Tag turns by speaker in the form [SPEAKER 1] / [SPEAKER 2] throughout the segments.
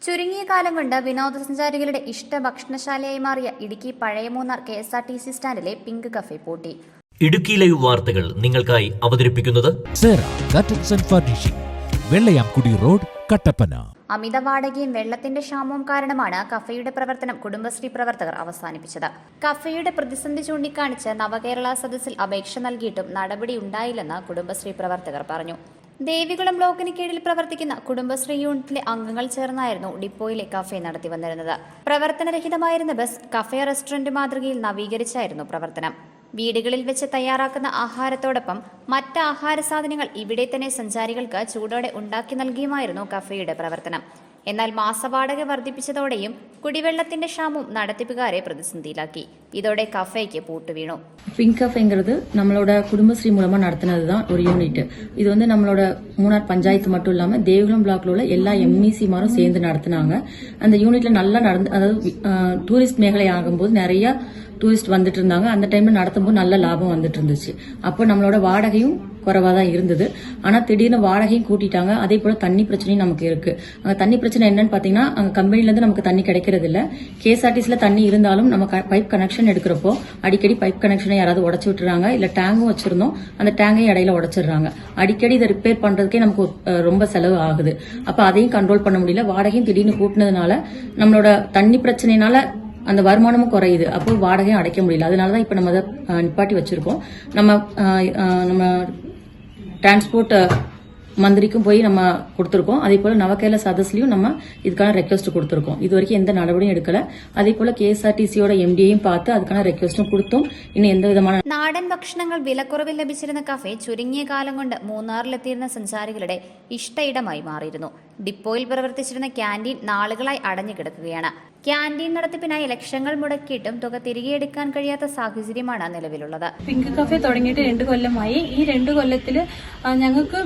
[SPEAKER 1] ചുരുങ്ങിയ കാലം കൊണ്ട് വിനോദസഞ്ചാരികളുടെ ഇഷ്ട ഭക്ഷണശാലയായി മാറിയ ഇടുക്കി പഴയ മൂന്നാർ KSRTC സ്റ്റാൻഡിലെ പിങ്ക് കഫേ പൂട്ടി.
[SPEAKER 2] ഇടുക്കി ലൈവ് വാർത്തകൾ നിങ്ങൾക്കായി അവതരിപ്പിക്കുന്നത്
[SPEAKER 3] വെള്ളയാംകുടി റോഡ്, കട്ടപ്പന.
[SPEAKER 1] അമിത വാടകയും വെള്ളത്തിന്റെ ക്ഷാമവും കാരണമാണ് കഫേയുടെ പ്രവർത്തനം കുടുംബശ്രീ പ്രവർത്തകർ അവസാനിപ്പിച്ചത്. കഫേയുടെ പ്രതിസന്ധി ചൂണ്ടിക്കാണിച്ച് നവകേരള സദസ്സിൽ അപേക്ഷ നൽകിയിട്ടും നടപടി ഉണ്ടായില്ലെന്ന് കുടുംബശ്രീ പ്രവർത്തകർ പറഞ്ഞു. ദേവികുളം ബ്ലോക്കിന് കീഴിൽ പ്രവർത്തിക്കുന്ന കുടുംബശ്രീ യൂണിറ്റിലെ അംഗങ്ങൾ ചേർന്നായിരുന്നു ഡിപ്പോയിലെ കഫേ നടത്തി വന്നിരുന്നത്. പ്രവർത്തനരഹിതമായിരുന്ന ബസ് കഫേ റെസ്റ്റോറന്റ് മാതൃകയിൽ നവീകരിച്ചായിരുന്നു പ്രവർത്തനം. വീടുകളിൽ വെച്ച് തയ്യാറാക്കുന്ന ആഹാരത്തോടൊപ്പം മറ്റ് ആഹാര സാധനങ്ങൾ ഇവിടെ തന്നെ സഞ്ചാരികൾക്ക് ചൂടോടെ ഉണ്ടാക്കി നൽകിയുമായിരുന്നു കഫേയുടെ പ്രവർത്തനം. എന്നാൽ മാസവാടക വർദ്ധിപ്പിച്ചതോടെയും കുടിവെള്ളത്തിന്റെ ക്ഷാമവും നടത്തിപ്പുകാരെ പ്രതിസന്ധിയിലാക്കി. ഇതോടെ കഫേക്ക് പൂട്ടുവീണു.
[SPEAKER 4] பிங்க் கஃபேங்கிறது நம்மளோட குடும்பஸ்ரீ மூலமா நடத்தினது தான் ஒரு யூனிட். இது வந்து நம்மளோட மூணார் பஞ்சாயத்து மட்டும் இல்லாம தேவிகுளம் பிளாக்ல உள்ள எல்லா MEC மாரும் சேர்ந்து நடத்தினாங்க. அந்த யூனிட்ல நல்லா அதாவது டூரிஸ்ட் மேഖலை ஆகும்போது நிறைய டூரிஸ்ட் வந்துட்டு இருந்தாங்க. அந்த டைம்ல நடத்தும்போது நல்ல லாபம் வந்துட்டு இருந்துச்சு. அப்போ நம்மளோட வாடகையும் குறைவா தான் இருந்தது. ஆனா திடீர்னு வாடகையும் கூட்டிட்டாங்க. அதே போல தண்ணி பிரச்சனையும் நமக்கு இருக்கு. அங்க தண்ணி பிரச்சனை என்னன்னு பாத்தீங்கன்னா, அங்க கம்பெனில இருந்து நமக்கு தண்ணி கிடைக்கிறது இல்ல. KSRTCல தண்ணி இருந்தாலும் நம்ம பைப் கனெக்ஷன் எடுக்கிறப்போ அடிக்கடி பைப் கனெக்ஷனை யாராவது உடைச்சு விட்டுறாங்க. இல்ல டேங்கும் வச்சிருந்தோம், அந்த டேங்கையும் இடையில உடைச்சிடுறாங்க. அடிக்கடி இதை ரிப்பேர் பண்றதுக்கே நமக்கு ரொம்ப செலவு ஆகுது. அப்ப அதையும் கண்ட்ரோல் பண்ண முடியல. வாடகையும் திடீர்னு கூட்டினதுனால நம்மளோட தண்ணி பிரச்சனைனால அந்த வருமானமும் குறையுது. அப்போ வாடகையும் அடைக்க முடியல. அதனாலதான் இப்ப நம்ம அதை நிப்பாட்டி வச்சிருக்கோம். நம்ம டிரான்ஸ்போர்ட் மந்திரிக்கும் போய் நம்ம கொடுத்திருக்கோம். அதே போல நவகேரள சதஸ்லயும் நம்ம இதுக்கான ரெக்வெஸ்ட் கொடுத்திருக்கோம். இது வரைக்கும் எந்த நடவடிக்கையும் எடுக்கல. அதே போல KSRTCயோட MDയും பார்த்து அதுக்கான ரெக்வெസ്റ്റും കൊടുത്തും ഇനി എന്ത് വിധமான
[SPEAKER 1] നാടൻ ഭക്ഷണങ്ങൾ വിലക്കുറവിൽ ലഭിച്ചിരുന്ന കഫേ ചുരുങ്ങിയ കാലം കൊണ്ട് മൂന്നാറിലെത്തിയിരുന്ന സഞ്ചാരികളുടെ ഇഷ്ടയിടമായി മാറിയിരുന്നു. ഡിപ്പോയിൽ പ്രവർത്തിച്ചിരുന്ന ക്യാന്റീൻ നാളുകളായി അടഞ്ഞു കിടക്കുകയാണ്. ക്യാന്റീൻ നടത്തിപ്പിനായി ലക്ഷങ്ങൾ മുടക്കിയിട്ടും തുക തിരികെ എടുക്കാൻ കഴിയാത്ത സാഹചര്യമാണ് നിലവിലുള്ളത്.
[SPEAKER 5] പിങ്ക് കഫേ തുടങ്ങിയിട്ട് 2 കൊല്ലമായി. ഈ 2 കൊല്ലത്തിൽ ഞങ്ങൾക്ക്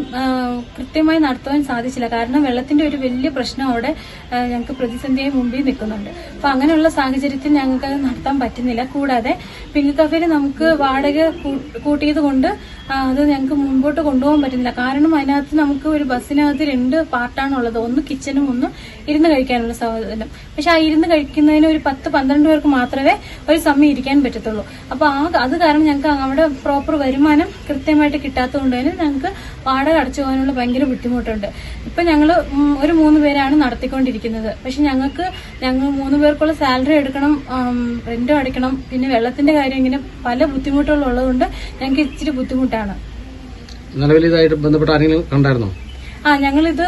[SPEAKER 5] കൃത്യമായി നടത്തുവാൻ സാധിച്ചില്ല. കാരണം വെള്ളത്തിന്റെ ഒരു വലിയ പ്രശ്നം അവിടെ ഞങ്ങൾക്ക് പ്രതിസന്ധിയായി മുമ്പിൽ നിൽക്കുന്നുണ്ട്. അപ്പൊ അങ്ങനെയുള്ള സാഹചര്യത്തിൽ ഞങ്ങൾക്ക് അത് നടത്താൻ പറ്റുന്നില്ല. കൂടാതെ പിങ്ക് കഫേയിൽ നമുക്ക് വാടക കൂട്ടിയത് കൊണ്ട് അത് ഞങ്ങൾക്ക് മുമ്പോട്ട് കൊണ്ടുപോകാൻ പറ്റുന്നില്ല. കാരണം അതിനകത്ത് നമുക്ക് ഒരു ബസ്സിനകത്ത് 2 പാർട്ടാണുള്ളത്. ഒന്ന് കിച്ചനും ഒന്ന് ഇരുന്ന് കഴിക്കാനുള്ള സാധനം. പക്ഷെ ആ ഇരുന്ന് കഴിക്കുന്നതിന് ഒരു 10-12 പേർക്ക് മാത്രമേ ഒരു സമയം ഇരിക്കാൻ പറ്റത്തുള്ളൂ. അപ്പൊ അത് കാരണം ഞങ്ങൾക്ക് അവിടെ പ്രോപ്പർ വരുമാനം കൃത്യമായിട്ട് കിട്ടാത്തതുകൊണ്ട് തന്നെ ഞങ്ങൾക്ക് വാടക അടച്ചു പോകാനുള്ള ഭയങ്കര ബുദ്ധിമുട്ടുണ്ട്. ഇപ്പൊ ഞങ്ങൾ ഒരു 3 പേരാണ് നടത്തിക്കൊണ്ടിരിക്കുന്നത്. പക്ഷെ ഞങ്ങൾ 3 പേർക്കുള്ള സാലറി എടുക്കണം, റെന്റും അടയ്ക്കണം, പിന്നെ വെള്ളത്തിന്റെ കാര്യം, ഇങ്ങനെ പല ബുദ്ധിമുട്ടുകളുള്ളതുകൊണ്ട് ഞങ്ങൾക്ക് ഇച്ചിരി ബുദ്ധിമുട്ടാണ്.
[SPEAKER 6] നിലവിൽ ഇതായിട്ട് ബന്ധപ്പെട്ട ആരെങ്കിലും കണ്ടായിരുന്നോ?
[SPEAKER 5] ഞങ്ങളിത്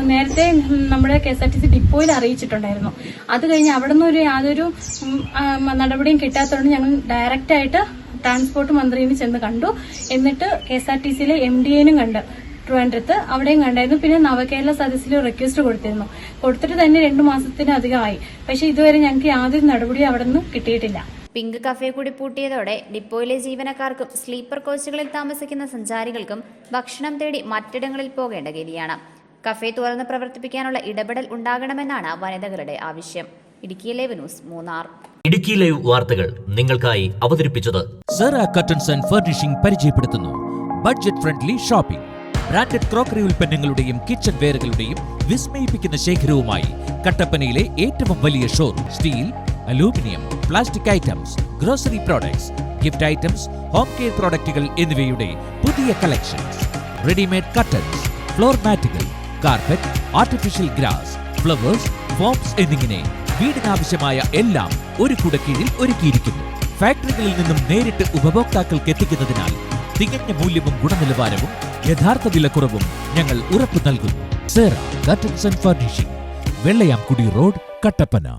[SPEAKER 5] നേരത്തെ നമ്മുടെ KSRTC ഡിപ്പോയിൽ അറിയിച്ചിട്ടുണ്ടായിരുന്നു. അത് കഴിഞ്ഞ് അവിടെ നിന്ന് യാതൊരു നടപടിയും കിട്ടാത്തതുകൊണ്ട് ഞങ്ങൾ ഡയറക്റ്റ് ആയിട്ട് ട്രാൻസ്പോർട്ട് മന്ത്രിയെ ചെന്ന് കണ്ടു. എന്നിട്ട് KSRTCയിലെ MDനും കണ്ട് ട്രിവാൻഡ്രത്ത് അവിടെയും കണ്ടായിരുന്നു. പിന്നെ നവകേരള സദസ്സിൽ റിക്വസ്റ്റ് കൊടുത്തിട്ട് തന്നെ 2 മാസത്തിനധികമായി. പക്ഷെ ഇതുവരെ ഞങ്ങൾക്ക് യാതൊരു നടപടിയും അവിടെ നിന്ന് കിട്ടിയിട്ടില്ല.
[SPEAKER 1] പിങ്ക് കഫേ കൂടി പൂട്ടിയതോടെ ഡിപ്പോയിലെ ജീവനക്കാർക്കും സ്ലീപ്പർ കോച്ചുകളിൽ താമസിക്കുന്ന സഞ്ചാരികൾക്കും ഭക്ഷണം തേടി മറ്റിടങ്ങളിൽ പോകേണ്ട ഗതിയാണ്. കഫേ തുറന്ന് പ്രവർത്തിപ്പിക്കാനുള്ള ഇടപെടൽ ഉണ്ടാകണമെന്നാണ് വനിതകളുടെ ആവശ്യം. Idukki live news, Munnar.
[SPEAKER 2] Idukki live വാർത്തകൾ നിങ്ങൾക്കായി അവതരിപ്പിച്ചത്
[SPEAKER 3] കർട്ടൻസ് ആൻഡ് ഫർണിഷിംഗ് പരിചയപ്പെടുത്തുന്നു budget friendly shopping. Branded crockery ഉൽപ്പന്നങ്ങളുടെയും കിച്ചൺ വെയറുകളുടെയും വിസ്മയിപ്പിക്കുന്ന ശേഖരവുമായി കട്ടപ്പനയിലെ ഏറ്റവും വലിയ showroom. Steel, aluminium, plastic items, grocery products, gift items, home care പ്രോഡക്റ്റുകൾ എന്നിവയുടെ പുതിയ കളക്ഷൻസ്. റെഡിമെയ്ഡ് കർട്ടൻസ്, ഫ്ലോർ മാറ്റുകൾ, carpet, artificial grass, flowers, foams എന്നിങ്ങനെ വീടിനാവശ്യമായ എല്ലാം ഒരു കുടക്കീഴിൽ ഒരുക്കിയിരിക്കുന്നു. ഫാക്ടറികളിൽ നിന്നും നേരിട്ട് ഉപഭോക്താക്കൾക്ക് എത്തിക്കുന്നതിനാൽ തികഞ്ഞ മൂല്യവും ഗുണനിലവാരവും യഥാർത്ഥ വിലക്കുറവും ഞങ്ങൾ ഉറപ്പു നൽകുന്നു. Curtains and furnishing, Vellayamkudi road, Kattappana.